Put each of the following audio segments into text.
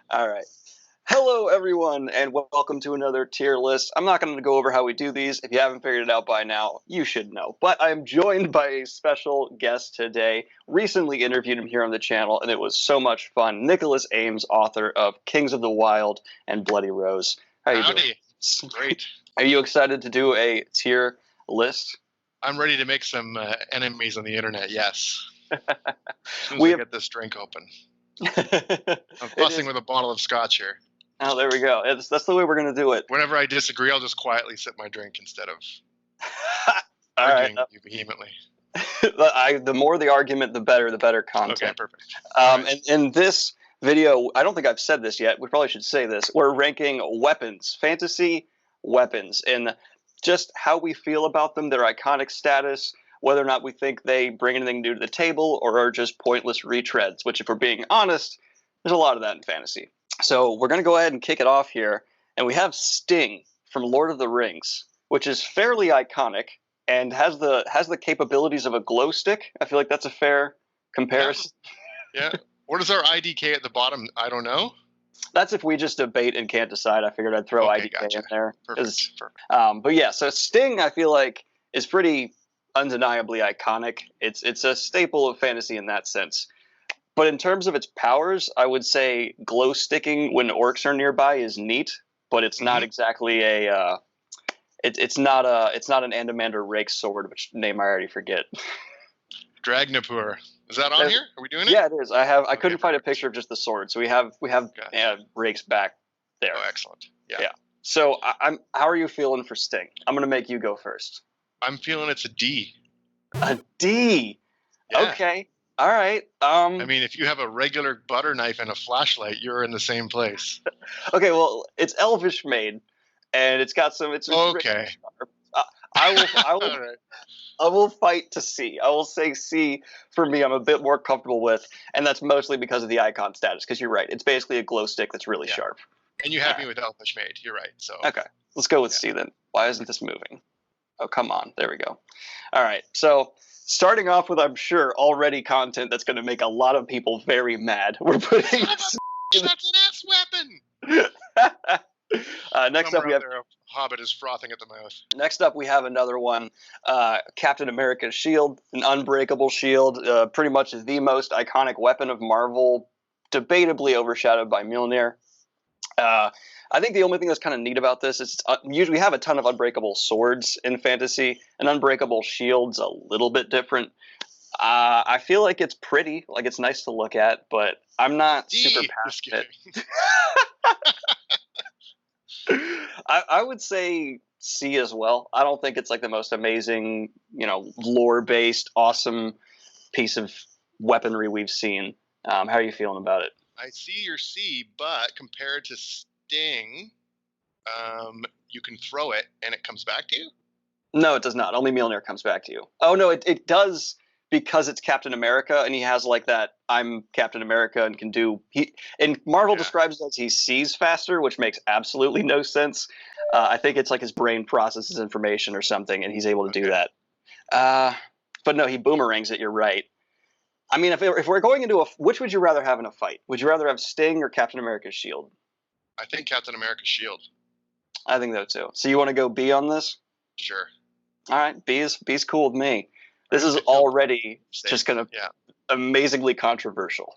All right. Hello, everyone, and welcome to another tier list. I'm not going to go over how we do these. If you haven't figured it out by now, you should know. But I'm joined by a special guest today. Recently interviewed him here on the channel, and it was so much fun. Nicholas Eames, author of Kings of the Wild and Bloody Rose. How you doing? Great. Are you excited to do a tier list? I'm ready to make some enemies on the internet, yes. As soon as I get this drink open. I'm fussing with a bottle of scotch here. Oh, there we go. That's the way we're going to do it. Whenever I disagree, I'll just quietly sip my drink instead of arguing with you vehemently. The more the argument, the better content. Okay, perfect. And in this video, I don't think I've said this yet. We probably should say this. We're ranking weapons, fantasy weapons, and just how we feel about them, their iconic status, whether or not we think they bring anything new to the table or are just pointless retreads, which, if we're being honest, there's a lot of that in fantasy. So we're going to go ahead and kick it off here. And we have Sting from Lord of the Rings, which is fairly iconic and has the capabilities of a glow stick. I feel like that's a fair comparison. Yeah. What is our IDK at the bottom? I don't know. That's if we just debate and can't decide. I figured I'd throw IDK in there. Perfect. But yeah, so Sting, I feel like, is pretty undeniably iconic. It's a staple of fantasy in that sense. But in terms of its powers, I would say glow sticking when orcs are nearby is neat, but it's not exactly a it's not an Andamander rake sword, which name I already forget. Dragnapur. Is that on here? Are we doing it? Yeah, it is. I couldn't find a picture of just the sword, so we have rakes back there. Oh, excellent. Yeah. So how are you feeling for Sting? I'm gonna make you go first. I'm feeling it's a D. A D. Yeah. Okay. All right. I mean, if you have a regular butter knife and a flashlight, you're in the same place. Okay, well, it's elvish made, and it's got some. It's okay. I will fight to C. I will say C for me. I'm a bit more comfortable with, and that's mostly because of the icon status. Because you're right, it's basically a glow stick that's really sharp. And you have me with elvish made. You're right. So okay, let's go with C then. Why isn't this moving? Oh, come on. There we go. All right. So starting off with, I'm sure, already content that's going to make a lot of people very mad. We're putting... That's an S weapon! Next up, we have... Hobbit is frothing at the mouth. Next up, we have another one. Captain America's shield, an unbreakable shield. Pretty much the most iconic weapon of Marvel, debatably overshadowed by Mjolnir. I think the only thing that's kind of neat about this is usually we have a ton of unbreakable swords in fantasy. An unbreakable shield's a little bit different. I feel like it's pretty, like it's nice to look at, but I'm not super passionate. I would say C as well. I don't think it's like the most amazing, lore-based, awesome piece of weaponry we've seen. How are you feeling about it? I see your C, but compared to Sting, you can throw it and it comes back to you? No, it does not. Only Mjolnir comes back to you. Oh, no, it does because it's Captain America and he has like that I'm Captain America and can do... And Marvel describes it as he sees faster, which makes absolutely no sense. I think it's like his brain processes information or something and he's able to do that. But no, he boomerangs it, you're right. I mean, if we're going into which would you rather have in a fight? Would you rather have Sting or Captain America's shield? I think Captain America's shield. I think so too. So you want to go B on this? Sure. All right, B's cool with me. This is already just going to amazingly controversial.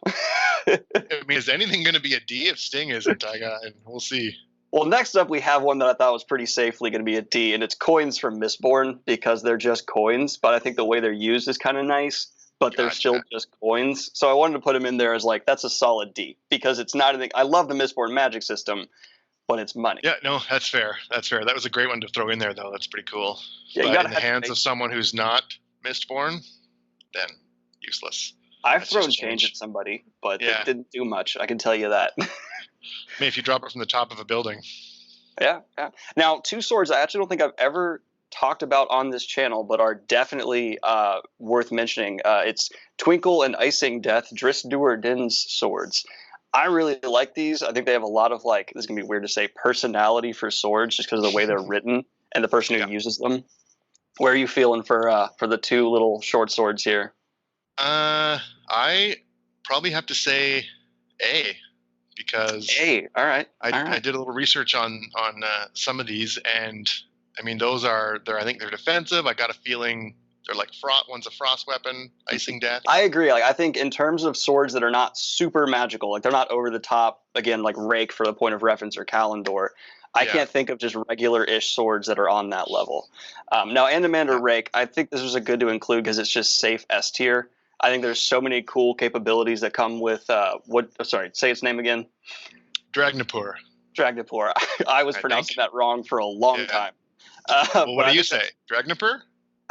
I mean, is anything going to be a D if Sting isn't? And we'll see. Well, next up we have one that I thought was pretty safely going to be a D, and it's coins from Mistborn because they're just coins, but I think the way they're used is kind of nice. But they're still just coins. So I wanted to put them in there as like, that's a solid D. Because it's not anything... I love the Mistborn magic system, but it's money. Yeah, no, that's fair. That's fair. That was a great one to throw in there, though. That's pretty cool. Yeah, but in the hands of someone who's not Mistborn, then useless. I've thrown change at somebody, but it didn't do much. I can tell you that. I mean, if you drop it from the top of a building. Yeah. Now, two swords I actually don't think I've ever talked about on this channel, but are definitely worth mentioning. It's Twinkle and Icing Death, Dris Duerdin's swords. I really like these. I think they have a lot of, like, this is going to be weird to say, personality for swords just because of the way they're written and the person who uses them. Where are you feeling for the two little short swords here? I probably have to say A, because all right. I did a little research on some of these, and I mean I think they're defensive. I got a feeling they're like one's a frost weapon, icing death. I agree. Like I think in terms of swords that are not super magical, like they're not over the top. Again, like Rake for the point of reference or Kalendor. I can't think of just regular-ish swords that are on that level. Now, Andamander Rake, I think this was a good to include because it's just safe S tier. I think there's so many cool capabilities that come with say its name again. Dragnapur. I was pronouncing that wrong for a long time. Well, what do you say? Dragnapur?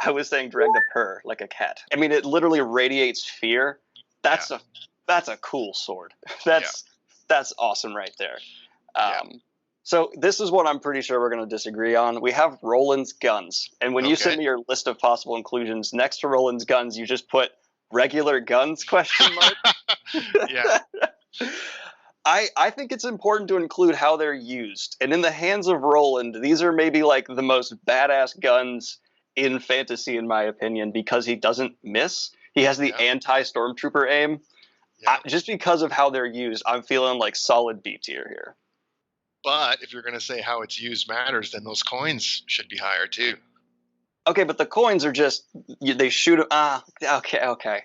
I was saying Dragnapur, like a cat. I mean, it literally radiates fear. That's a cool sword. That's awesome right there. So this is what I'm pretty sure we're going to disagree on. We have Roland's guns. And when you send me your list of possible inclusions, next to Roland's guns, you just put regular guns, question mark. I think it's important to include how they're used. And in the hands of Roland, these are maybe like the most badass guns in fantasy, in my opinion, because he doesn't miss. He has the anti-stormtrooper aim. Just because of how they're used, I'm feeling like solid B tier here. But if you're going to say how it's used matters, then those coins should be higher too. Okay, but the coins are just they shoot. Okay.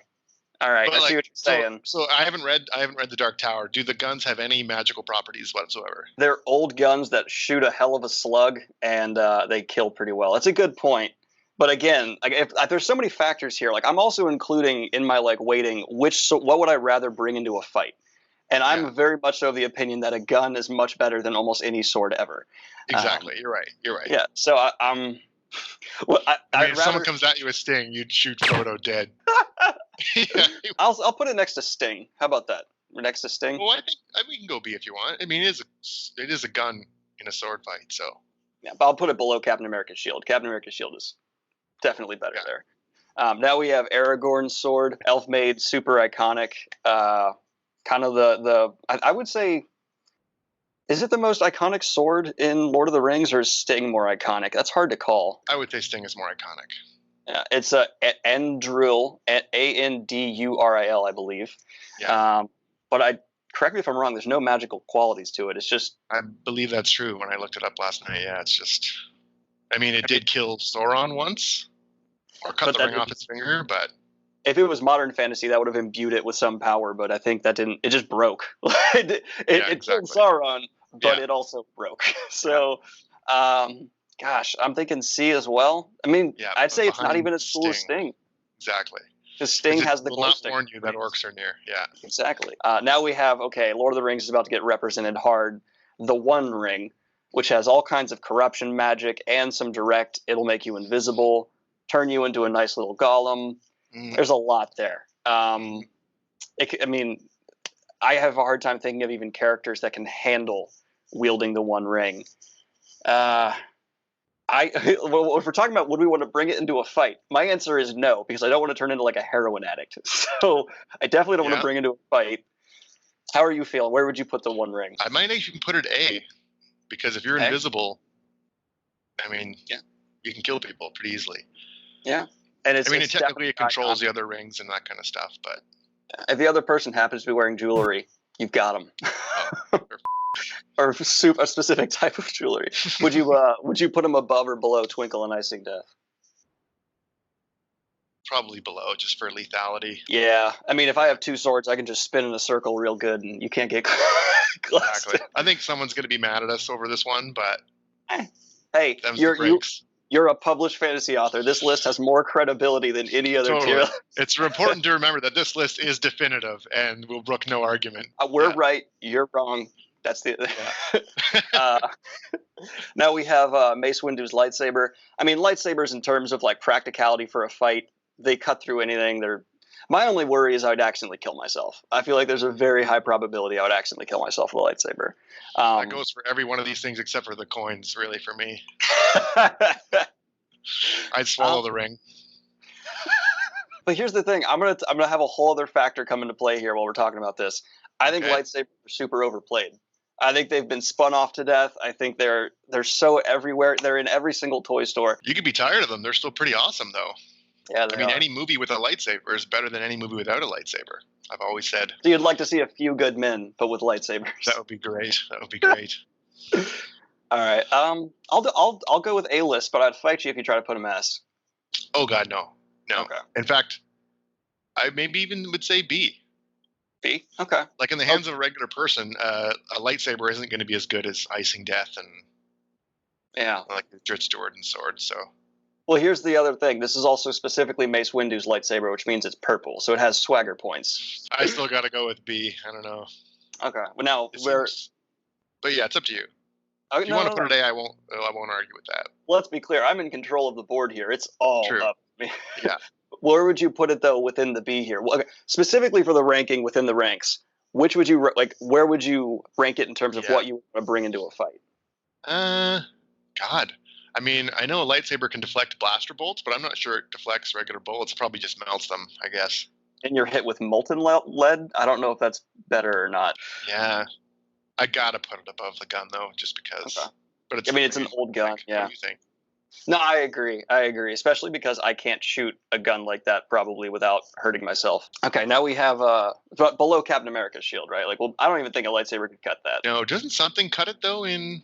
All right, I see what you're saying. So I haven't read the Dark Tower. Do the guns have any magical properties whatsoever? They're old guns that shoot a hell of a slug, and they kill pretty well. It's a good point. But again, if there's so many factors here. Like I'm also including in my weighting what would I rather bring into a fight. And I'm very much of the opinion that a gun is much better than almost any sword ever. Exactly. You're right. Yeah. So I'm. Well, if someone comes at you with Sting, you'd shoot Frodo dead. I'll put it next to Sting. How about that? Next to Sting. Well, I think we can go B if you want. I mean, it is a gun in a sword fight. So. Yeah, but I'll put it below Captain America's shield. Captain America's shield is definitely better there. Now we have Aragorn's sword, elf-made, super iconic. Kind of I would say, is it the most iconic sword in Lord of the Rings, or is Sting more iconic? That's hard to call. I would say Sting is more iconic. Yeah, it's a Anduril, Anduril, I believe. Yeah. But correct me if I'm wrong. There's no magical qualities to it. It's just. I believe that's true. When I looked it up last night, it's just. I mean, it did kill Sauron once, or cut the ring off its finger, but. If it was modern fantasy, that would have imbued it with some power, but I think that didn't. It just broke. It killed Sauron, but it also broke. So, gosh, I'm thinking C as well. I mean, I'd say it's not even as cool as Sting. Exactly. Because Sting has the glow stick. Will not warn you that orcs are near. Yeah. Exactly. Now we have Lord of the Rings is about to get represented hard. The One Ring, which has all kinds of corruption magic and some direct. It'll make you invisible, turn you into a nice little golem. There's a lot there. I have a hard time thinking of even characters that can handle wielding the One Ring. If we're talking about would we want to bring it into a fight, my answer is no, because I don't want to turn into like a heroin addict. So I definitely don't want to bring it into a fight. How are you feeling? Where would you put the One Ring? I might even put it A, because if you're invisible, I mean, you can kill people pretty easily. Yeah. And it technically controls the other rings and that kind of stuff, but if the other person happens to be wearing jewelry, you've got them. Or a specific type of jewelry. Would you put them above or below Twinkle and Icing Death? Probably below, just for lethality. Yeah, I mean, if I have two swords, I can just spin in a circle real good, and you can't get close. Exactly. I think someone's going to be mad at us over this one, but hey, you're a published fantasy author. This list has more credibility than any other tier. It's important to remember that this list is definitive and will brook no argument. We're right. You're wrong. That's the. Now we have Mace Windu's lightsaber. I mean, lightsabers in terms of practicality for a fight, they cut through anything. My only worry is I would accidentally kill myself. I feel like there's a very high probability I would accidentally kill myself with a lightsaber. That goes for every one of these things except for the coins, really, for me. I'd swallow the ring. But here's the thing. I'm gonna have a whole other factor come into play here while we're talking about this. I think lightsabers are super overplayed. I think they've been spun off to death. I think they're so everywhere. They're in every single toy store. You could be tired of them. They're still pretty awesome, though. Yeah, I mean, any movie with a lightsaber is better than any movie without a lightsaber. I've always said. So you'd like to see a few good men, but with lightsabers. That would be great. That would be great. All right. I'll go with A-list, but I'd fight you if you try to put him S. Oh God, no. Okay. In fact, I maybe even would say B. B? Okay. Like in the hands of a regular person, a lightsaber isn't going to be as good as Icing Death and like the Dritz Jordan sword. So. Well, here's the other thing. This is also specifically Mace Windu's lightsaber, which means it's purple, so it has swagger points. I still got to go with B. I don't know. Okay. Well, now but yeah, it's up to you. If you want to put it A, I won't argue with that. Let's be clear. I'm in control of the board here. It's all up to me. Yeah. Where would you put it though within the B here? Well, okay. Specifically for the ranking within the ranks, which would you like? Where would you rank it in terms of what you want to bring into a fight? God. I mean, I know a lightsaber can deflect blaster bolts, but I'm not sure it deflects regular bullets. It probably just melts them, I guess. And you're hit with molten lead? I don't know if that's better or not. Yeah. I gotta put it above the gun, though, just because. Okay. But it's an old gun, yeah. What do you think? No, I agree, especially because I can't shoot a gun like that probably without hurting myself. Okay, now we have below Captain America's shield, right? Like, well, I don't even think a lightsaber could cut that. No, doesn't something cut it, though, in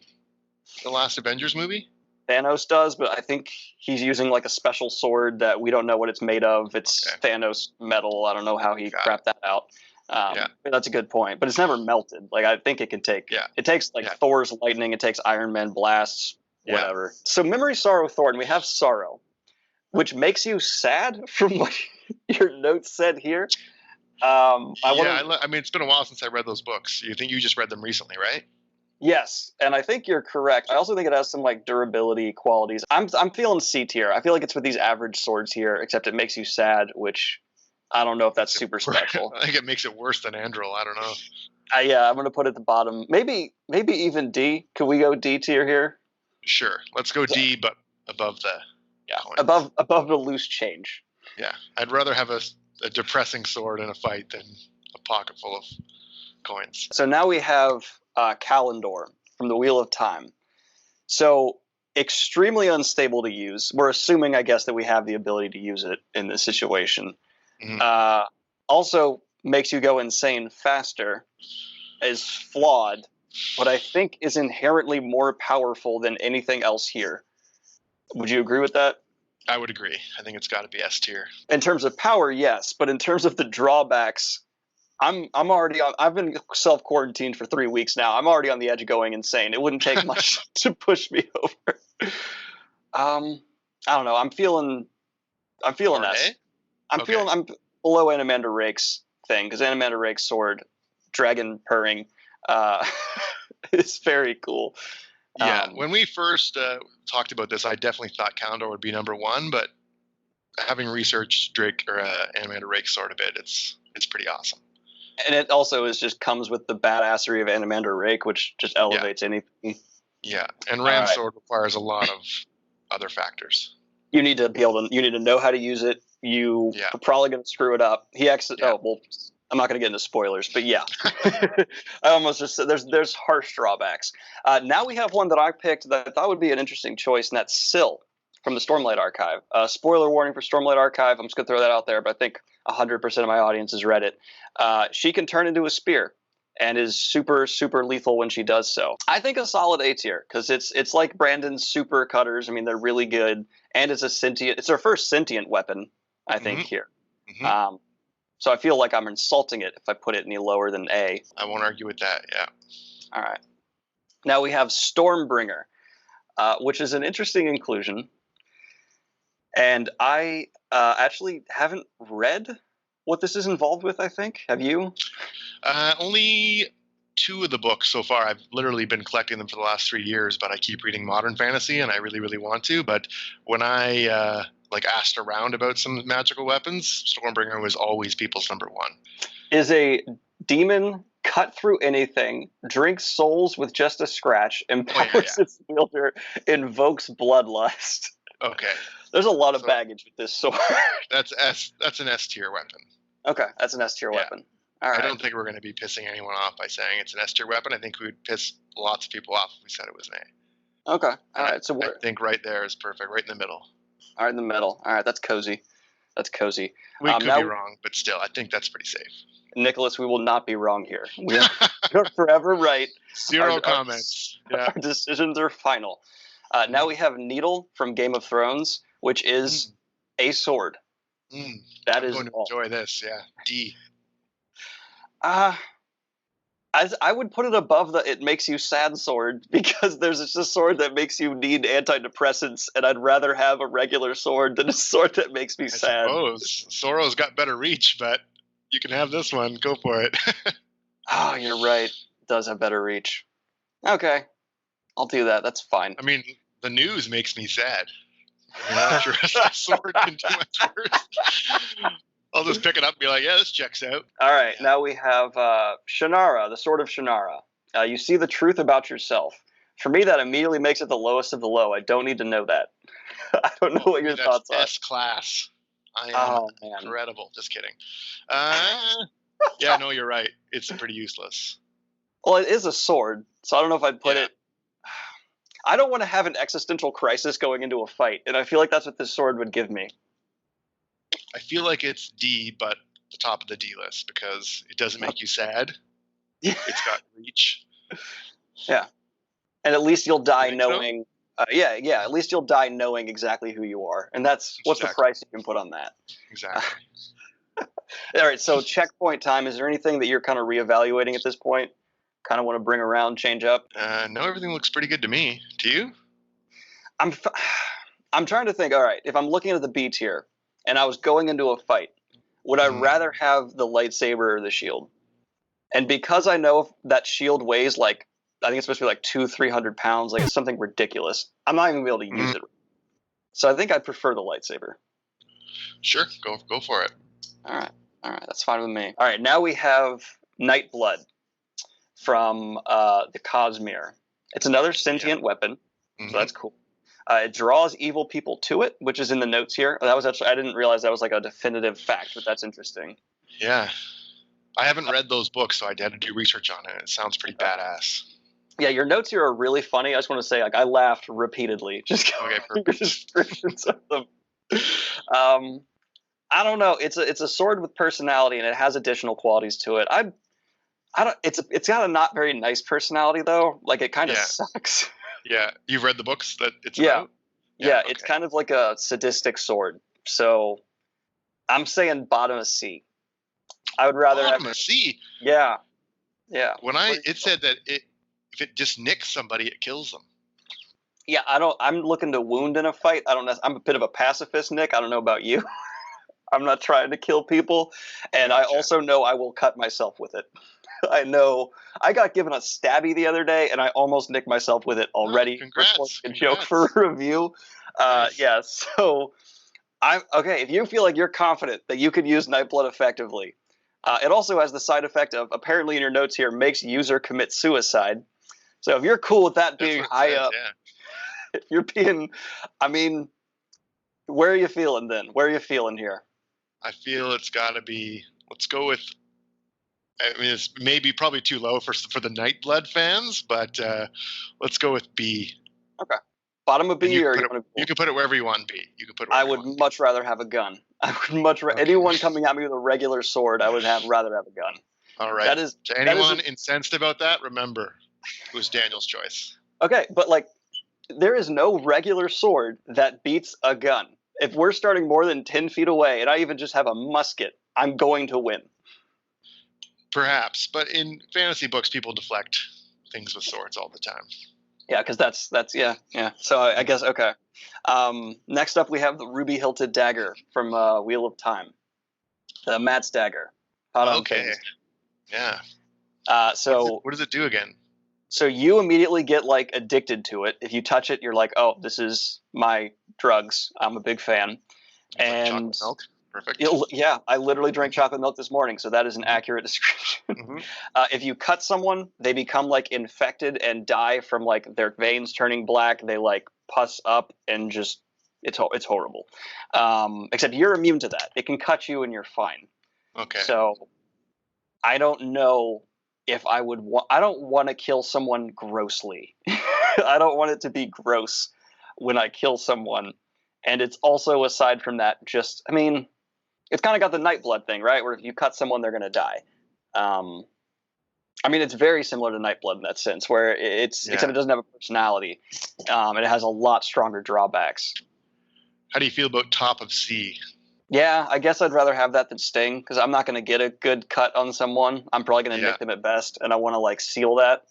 the last Avengers movie? Thanos does, but I think he's using like a special sword that we don't know what it's made of. It's Thanos metal. I don't know how he crapped that out. That's a good point, but it's never melted. Like I think it can take. Yeah. It takes like Thor's lightning. It takes Iron Man blasts. Whatever. So memory, sorrow, Thor, and we have sorrow, which makes you sad from what your notes said here. I mean, it's been a while since I read those books. You think you just read them recently, right? Yes, and I think you're correct. I also think it has some like durability qualities. I'm feeling C tier. I feel like it's with these average swords here, except it makes you sad, which I don't know if that's super special. I think it makes it worse than Andril. I don't know. I'm going to put it at the bottom. Maybe even D. Could we go D tier here? Sure. Let's go D, but above the coins. Above the loose change. Yeah, I'd rather have a depressing sword in a fight than a pocket full of coins. So now we have Kalendor from the Wheel of Time. So extremely unstable to use. We're assuming, I guess, that we have the ability to use it in this situation. Mm-hmm. Also makes you go insane faster, is flawed, but I think is inherently more powerful than anything else here. Would you agree with that? I would agree. I think it's got to be S tier. In terms of power, yes, but in terms of the drawbacks, I'm already on. I've been self-quarantined for 3 weeks now. I'm already on the edge of going insane. It wouldn't take much to push me over. I don't know. I'm feeling S. I'm below Animander Rake's thing, because Animander Rake's sword, dragon purring, is very cool. Yeah, when we first talked about this, I definitely thought Kalendor would be number one, but having researched Animander Rake's sword a bit, it's pretty awesome. And it also comes with the badassery of Animander Rake, which just elevates anything. Yeah, and Rand's sword requires a lot of other factors. You need to know how to use it. You're probably going to screw it up. I'm not going to get into spoilers, but yeah. I almost just said there's harsh drawbacks. Now we have one that I picked that I thought would be an interesting choice, and that's Syl from the Stormlight Archive. Spoiler warning for Stormlight Archive. I'm just going to throw that out there, but I think 100% of my audience has read it. She can turn into a spear and is super, super lethal when she does so. I think a solid A tier, because it's like Brandon's super cutters. I mean, they're really good, and it's her first sentient weapon, I think, here. Mm-hmm. So I feel like I'm insulting it if I put it any lower than A. I won't argue with that, yeah. All right. Now we have Stormbringer, which is an interesting inclusion. And I actually haven't read what this is involved with, I think. Have you? Only 2 of the books so far. I've literally been collecting them for the last 3 years, but I keep reading modern fantasy, and I really, really want to. But when I asked around about some magical weapons, Stormbringer was always people's number one. Is a demon cut through anything, drinks souls with just a scratch, empowers its wielder, invokes bloodlust. Okay. There's a lot of baggage with this sword. That's an S tier weapon. Okay, that's an S tier weapon. All right. I don't think we're going to be pissing anyone off by saying it's an S tier weapon. I think we would piss lots of people off if we said it was an A. Okay. All right. So I think right there is perfect, right in the middle. All right, in the middle. All right, that's cozy. That's cozy. We could now, be wrong, but still, I think that's pretty safe. Nicholas, we will not be wrong here. We're forever right. Zero comments. Our decisions are final. Now we have Needle from Game of Thrones, which is a sword. That I'm is going to enjoy this. Yeah, D. I would put it above the "it makes you sad" sword, because there's just a sword that makes you need antidepressants, and I'd rather have a regular sword than a sword that makes me sad. I suppose Sorrow's got better reach, but you can have this one. Go for it. Oh, you're right. It does have better reach. Okay, I'll do that. That's fine. I mean, the news makes me sad. I'm sure a sword can do much worse. I'll just pick it up and be like, yeah, this checks out. All right, now we have Shannara, the Sword of Shannara. You see the truth about yourself. For me, that immediately makes it the lowest of the low. I don't need to know that. I don't know what your thoughts are. S-class. I am incredible. Just kidding. Yeah, no, you're right. It's pretty useless. Well, it is a sword, so I don't know if I'd put it... I don't want to have an existential crisis going into a fight, and I feel like that's what this sword would give me. I feel like it's D, but the top of the D list, because it doesn't make you sad. It's got reach. Yeah. And at least you'll die knowing... at least you'll die knowing exactly who you are. And that's what's the price you can put on that. Exactly. All right, so checkpoint time. Is there anything that you're kind of reevaluating at this point? Kind of want to bring around, change up? No, everything looks pretty good to me. To you? I'm trying to think, all right, if I'm looking at the B tier and I was going into a fight, would I rather have the lightsaber or the shield? And because I know that shield weighs like, I think it's supposed to be like 200-300 pounds, like it's something ridiculous, I'm not even going to be able to use it. So I think I'd prefer the lightsaber. Sure, go for it. All right, that's fine with me. All right, now we have Nightblood from the Cosmere. It's another sentient weapon, so that's cool. It draws evil people to it, which is in the notes here. That was actually, I didn't realize that was like a definitive fact, but that's interesting. Yeah. I haven't read those books, so I had to do research on it. It sounds pretty badass. Yeah, your notes here are really funny. I just want to say, like, I laughed repeatedly just going through descriptions of them. I don't know. It's a sword with personality, and it has additional qualities to it. I don't. It's got a not very nice personality though. Like it kind of sucks. Yeah, you've read the books that it's about? Yeah, okay. It's kind of like a sadistic sword. So I'm saying bottom of C. I would rather bottom of C. Yeah. When it said that if it just nicks somebody, it kills them. Yeah, I'm looking to wound in a fight. I don't know. I'm a bit of a pacifist, Nick. I don't know about you. I'm not trying to kill people, and I also know I will cut myself with it. I know. I got given a stabby the other day, and I almost nicked myself with it already. Congrats. A joke for a review. Yeah, so I'm okay. If you feel like you're confident that you could use Nightblood effectively, it also has the side effect of, apparently in your notes here, makes user commit suicide. So if you're cool with that being high up, if you're being, I mean, where are you feeling then? Where are you feeling here? I feel it's got to be, let's go with, I mean, it's probably too low for the Nightblood fans, but let's go with B. Okay. Bottom of B, you can put it wherever you want B. You can put it I would much rather have a gun. I would much rather, anyone coming at me with a regular sword, I would rather have a gun. All right. To anyone incensed about that, remember, it was Daniel's choice. Okay, but like, there is no regular sword that beats a gun. If we're starting more than 10 feet away, and I even just have a musket, I'm going to win. Perhaps, but in fantasy books, people deflect things with swords all the time. Yeah, because that's yeah. So I guess, okay. Next up, we have the ruby-hilted dagger from Wheel of Time. The Matt's dagger. Okay. Yeah. So what does it do again? So you immediately get like addicted to it. If you touch it, you're like, oh, this is my drugs. I'm a big fan. And chocolate milk. Perfect. Yeah, I literally drank chocolate milk this morning, so that is an accurate description. If you cut someone, they become like infected and die from like their veins turning black. They like pus up and just it's horrible. Except you're immune to that. It can cut you and you're fine. Okay. So I don't know if I would I don't want to kill someone grossly. I don't want it to be gross when I kill someone. And it's also, aside from that, just, I mean, it's kind of got the Nightblood thing, right? Where if you cut someone, they're going to die. I mean, it's very similar to Nightblood in that sense, where except it doesn't have a personality. It has a lot stronger drawbacks. How do you feel about Top of Sea? Yeah, I guess I'd rather have that than Sting, because I'm not going to get a good cut on someone. I'm probably going to nick them at best, and I want to like seal that.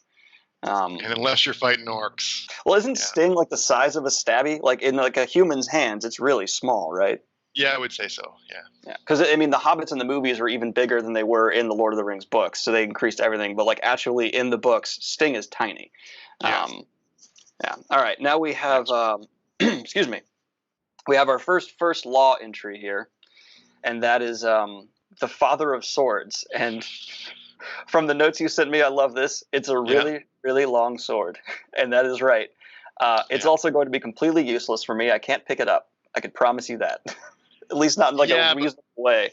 And unless you're fighting orcs. Well, isn't Sting like the size of a stabby? Like in like a human's hands, it's really small, right? Yeah, I would say so. Yeah. Because I mean, the hobbits in the movies were even bigger than they were in the Lord of the Rings books, so they increased everything. But like actually in the books, Sting is tiny. Yeah. All right. Now we have, excuse me, we have our first law entry here, and that is the Father of Swords. And from the notes you sent me, I love this. It's a really long sword, and that is right. It's also going to be completely useless for me. I can't pick it up. I could promise you that. At least not in like a reasonable way.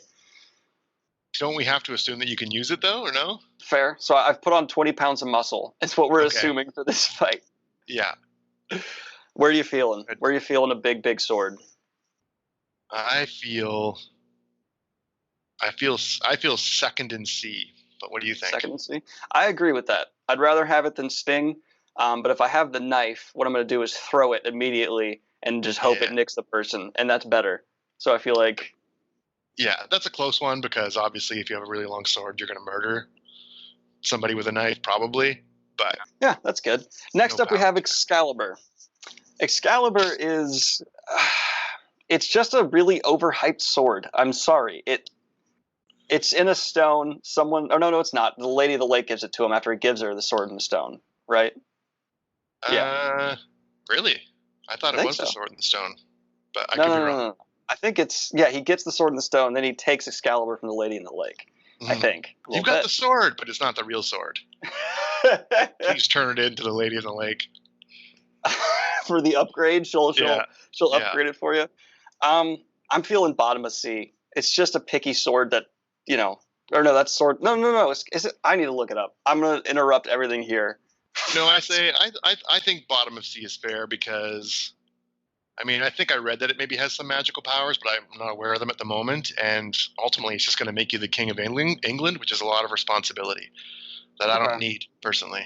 Don't we have to assume that you can use it though, or no? Fair. So I've put on 20 pounds of muscle. It's what we're assuming for this fight. Yeah. Where are you feeling? Where are you feeling a big sword? I feel second in C. But what do you think? Second in C? I agree with that. I'd rather have it than Sting. But if I have the knife, what I'm going to do is throw it immediately and just hope it nicks the person, and that's better. So I feel like... Yeah, that's a close one, because obviously if you have a really long sword, you're going to murder somebody with a knife, probably. But yeah, that's good. Next up, we have Excalibur. Excalibur is... it's just a really overhyped sword. I'm sorry. It's in a stone. Someone... Oh, no, it's not. The Lady of the Lake gives it to him after he gives her the sword in the stone, right? Yeah. Really? I thought it was the sword in the stone. But I could be wrong. No. I think it's... Yeah, he gets the sword in the stone, then he takes Excalibur from the Lady in the Lake. I think. You've got the sword, but it's not the real sword. Please turn it into the Lady in the Lake. For the upgrade, she'll upgrade it for you. I'm feeling bottom of C. It's just a picky sword that, or no, that's sword. No. Is it? I need to look it up. I'm going to interrupt everything here. No, I think bottom of C is fair, because I mean, I think I read that it maybe has some magical powers, but I'm not aware of them at the moment. And ultimately, it's just going to make you the king of England, which is a lot of responsibility that I don't need personally.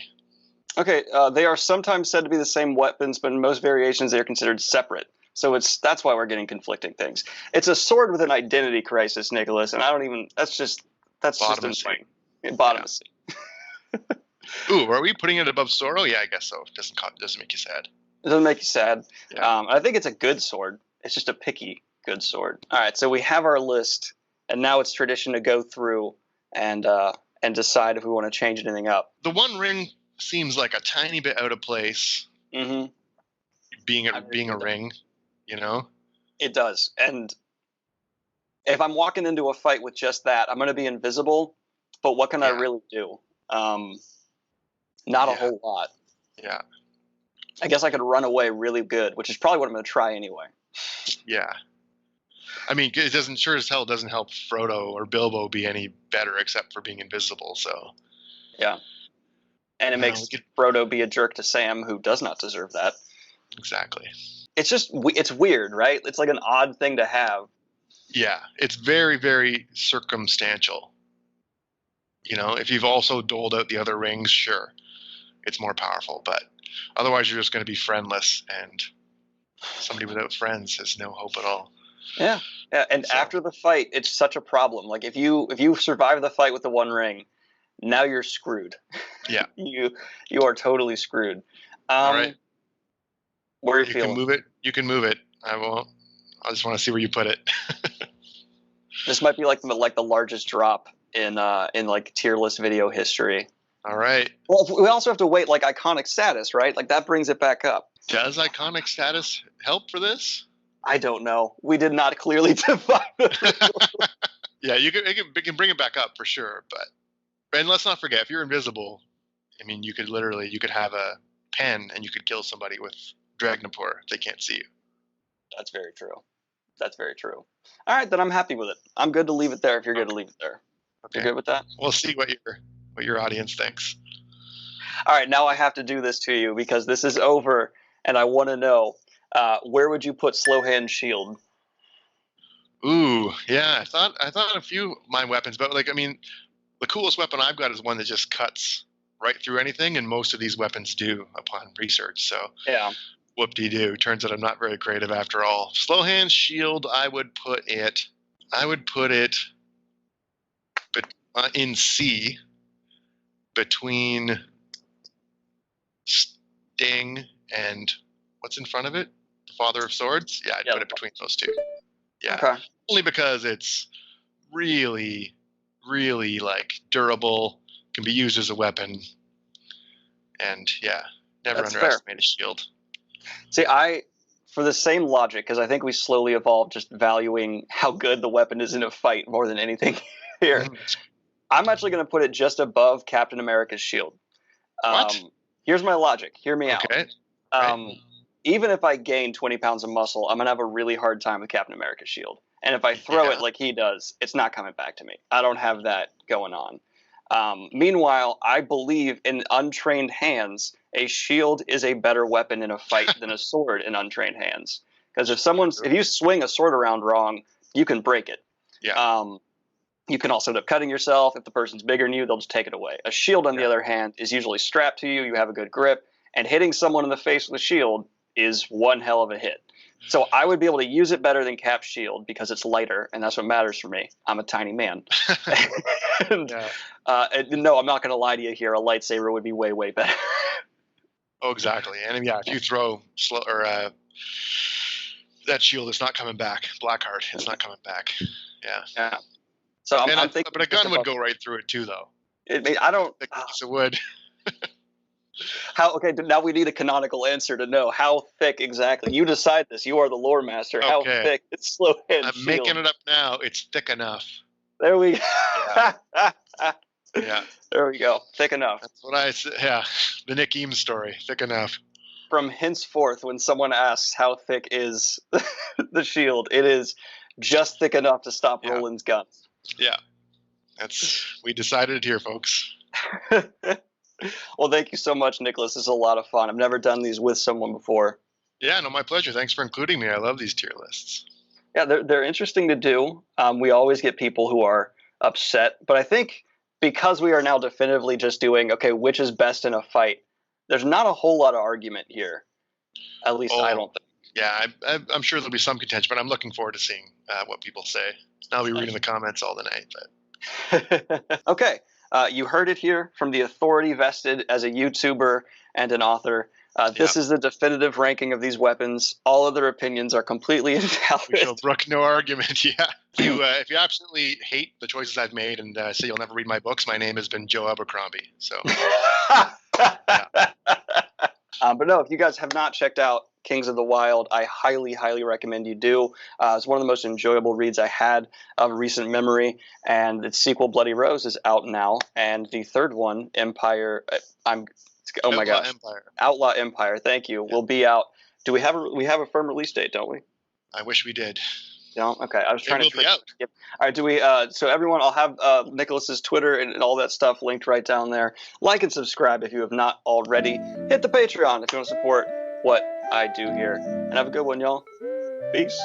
Okay, they are sometimes said to be the same weapons, but in most variations, they are considered separate. So that's why we're getting conflicting things. It's a sword with an identity crisis, Nicholas, and I don't even. That's just insane. Bottom of C. Ooh, are we putting it above Sorrow? Yeah, I guess so. It doesn't make you sad. It doesn't make you sad. Yeah. I think it's a good sword. It's just a picky good sword. All right, so we have our list, and now it's tradition to go through and decide if we want to change anything up. The One Ring seems like a tiny bit out of place. Mm-hmm. Being a ring, It does. And if I'm walking into a fight with just that, I'm going to be invisible. But what can I really do? Not a whole lot. Yeah. I guess I could run away really good, which is probably what I'm going to try anyway. Yeah. I mean, it sure as hell doesn't help Frodo or Bilbo be any better except for being invisible, so. Yeah. And it makes Frodo be a jerk to Sam, who does not deserve that. Exactly. It's weird, right? It's like an odd thing to have. Yeah. It's very, very circumstantial. If you've also doled out the other rings, sure, it's more powerful, but otherwise you're just going to be friendless, and somebody without friends has no hope at all. Yeah. And after the fight, it's such a problem. Like if you survive the fight with the One Ring, now you're screwed. Yeah. you are totally screwed. All right. Where are you feeling? You can move it. I won't. I just want to see where you put it. This might be like the largest drop in like tier list video history. All right. Well, we also have to wait like iconic status, right? Like that brings it back up. Does iconic status help for this? I don't know. We did not clearly define it. Yeah, it can bring it back up for sure, and let's not forget, if you're invisible, I mean, you could have a pen and you could kill somebody with Dragnapur if they can't see you. That's very true. All right, then I'm happy with it. I'm good to leave it there if you're good to leave it there. Okay. You're good with that? We'll see what your audience thinks. All right, now I have to do this to you because this is over, and I want to know, where would you put Slow Hand Shield? Ooh, yeah. I thought a few of my weapons, but like I mean, the coolest weapon I've got is one that just cuts right through anything, and most of these weapons do upon research. So Yeah. whoop-de-doo. Turns out I'm not very creative after all. Slow hand shield, I would put it in C between Sting and what's in front of it? The Father of Swords? Yeah, I'd put it between those two. Yeah. Okay. Only because it's really, really like durable, can be used as a weapon, and yeah, never That's underestimate a shield. See, for the same logic, because I think we slowly evolved just valuing how good the weapon is in a fight more than anything here. I'm actually going to put it just above Captain America's shield. What? Here's my logic. Hear me Okay. out. Even if I gain 20 pounds of muscle, I'm going to have a really hard time with Captain America's shield. And if I throw it like he does, it's not coming back to me. I don't have that going on. Meanwhile, I believe in untrained hands, a shield is a better weapon in a fight than a sword in untrained hands. Because if you swing a sword around wrong, you can break it. Yeah. You can also end up cutting yourself. If the person's bigger than you, they'll just take it away. A shield, on the other hand, is usually strapped to you. You have a good grip. And hitting someone in the face with a shield is one hell of a hit. So I would be able to use it better than Cap's shield because it's lighter, and that's what matters for me. I'm a tiny man. And no, I'm not going to lie to you here. A lightsaber would be way, way better. Oh, exactly. And yeah, if you throw that shield, it's not coming back. Blackheart, it's not coming back. Yeah. So I'm thinking, but a gun would go right through it too, though. I don't. A piece of wood. Okay, now we need a canonical answer to know how thick exactly. You decide this. You are the lore master. Okay. How thick is slow hand I'm shield? making it up now. It's thick enough. There we go. Yeah. There we go. Thick enough. That's what I said. Yeah. The Nick Eames story. Thick enough. From henceforth, when someone asks how thick is the shield, it is just thick enough to stop Roland's guns. Yeah. We decided it here, folks. Well, thank you so much, Nicholas. This is a lot of fun. I've never done these with someone before. Yeah, no, my pleasure. Thanks for including me. I love these tier lists. Yeah, they're interesting to do. We always get people who are upset, but I think because we are now definitively just doing, okay, which is best in a fight, there's not a whole lot of argument here. At least I don't think. Yeah, I'm sure there'll be some contention, but I'm looking forward to seeing what people say. I'll be reading the comments all the night. But okay. You heard it here from the authority vested as a YouTuber and an author. This is the definitive ranking of these weapons. All other opinions are completely invalid. We shall brook no argument. Yeah. If you absolutely hate the choices I've made and say you'll never read my books, my name has been Joe Abercrombie. So. But no, if you guys have not checked out Kings of the Wild, I highly, highly recommend you do. It's one of the most enjoyable reads I had of recent memory, and its sequel, Bloody Rose, is out now. And the third one, Empire, Outlaw Empire, thank you, will be out. Do we have a firm release date, don't we? I wish we did. No? Okay, I was trying to trick you. All right, do we? So everyone, I'll have Nicholas's Twitter and all that stuff linked right down there. Like and subscribe if you have not already. Hit the Patreon if you want to support what I do here. And have a good one, y'all. Peace.